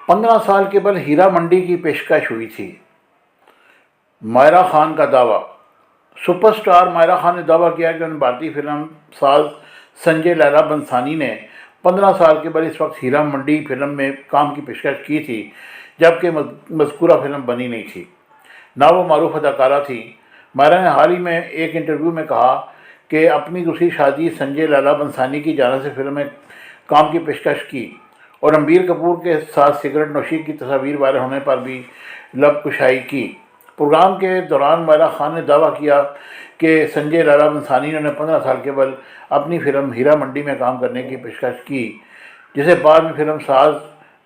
15 سال قبل ہیرا منڈی کی پیشکش ہوئی تھی۔ مائرہ خان کا دعویٰ۔ سپر سٹار مائرہ خان نے دعویٰ کیا کہ ان بھارتی فلم ساز سنجے لیلا بنسانی نے 15 سال قبل اس وقت ہیرا منڈی فلم میں کام کی پیشکش کی تھی، جبکہ مذکورہ فلم بنی نہیں تھی، نہ وہ معروف اداکارہ تھی۔ مائرہ نے حال ہی میں ایک انٹرویو میں کہا کہ اپنی دوسری شادی سنجے لیلا بنسانی کی جانب سے فلم میں کام کی پیشکش کی، اور رنبیر کپور کے ساتھ سگریٹ نوشی کی تصاویر وائرل ہونے پر بھی لب کشائی کی۔ پروگرام کے دوران مائرہ خان نے دعویٰ کیا کہ سنجے لیلا بنسانی نے 15 سال قبل اپنی فلم ہیرا منڈی میں کام کرنے کی پیشکش کی، جسے بعد میں فلم ساز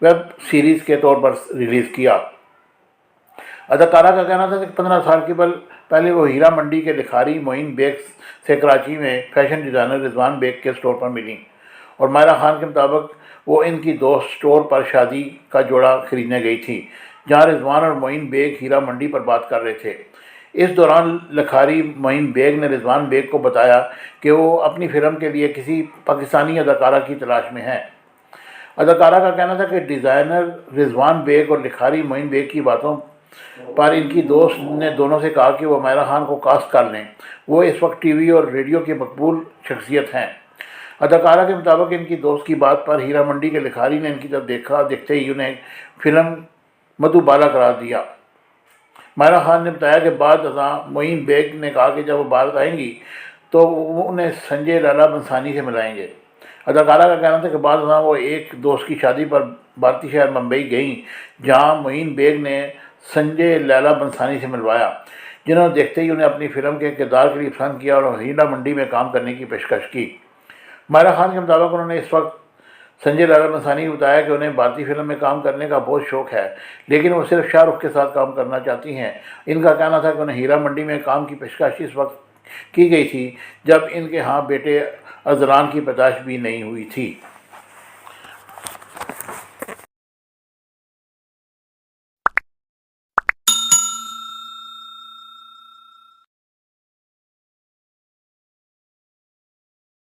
ویب سیریز کے طور پر ریلیز کیا۔ اداکارہ کا کہنا تھا کہ 15 سال قبل پہلے وہ ہیرا منڈی کے لکھاری معین بیگ سے کراچی میں فیشن ڈیزائنر رضوان بیگ کے سٹور پر ملیں، اور مائرہ خان کے مطابق وہ ان کی دوست سٹور پر شادی کا جوڑا خریدنے گئی تھی، جہاں رضوان اور معین بیگ ہیرا منڈی پر بات کر رہے تھے۔ اس دوران لکھاری معین بیگ نے رضوان بیگ کو بتایا کہ وہ اپنی فلم کے لیے کسی پاکستانی اداکارہ کی تلاش میں ہیں۔ اداکارہ کا کہنا تھا کہ ڈیزائنر رضوان بیگ اور لکھاری معین بیگ کی باتوں پر ان کی دوست نے دونوں سے کہا کہ وہ مائرہ خان کو کاسٹ کر لیں، وہ اس وقت ٹی وی اور ریڈیو کی مقبول شخصیت ہیں۔ اداکارہ کے مطابق ان کی دوست کی بات پر ہیرا منڈی کے لکھاری نے ان کی طرف دیکھا، دیکھتے ہی انہیں فلم مدھو بالا قرار دیا۔ مائرہ خان نے بتایا کہ بعد ازاں معین بیگ نے کہا کہ جب وہ بھارت آئیں گی تو وہ انہیں سنجے لیلا بنسانی سے ملائیں گے۔ اداکارہ کا کہنا تھا کہ بعد ازاں وہ ایک دوست کی شادی پر بھارتی شہر ممبئی گئیں، جہاں معین بیگ نے سنجے لیلا بنسانی سے ملوایا، جنہوں نے دیکھتے ہی انہیں اپنی فلم کے کردار کے لیے پسند کیا اور ہیرا منڈی میں کام کرنے کی پیشکش کی۔ مائرہ خان کے مطابق انہوں نے اس وقت سنجے لیلا بنسانی کو بتایا کہ انہیں بھارتی فلم میں کام کرنے کا بہت شوق ہے، لیکن وہ صرف شاہ رخ کے ساتھ کام کرنا چاہتی ہیں۔ ان کا کہنا تھا کہ انہیں ہیرا منڈی میں کام کی پیشکش اس وقت کی گئی تھی جب ان کے ہاں بیٹے ازران کی پیدائش بھی نہیں ہوئی تھی۔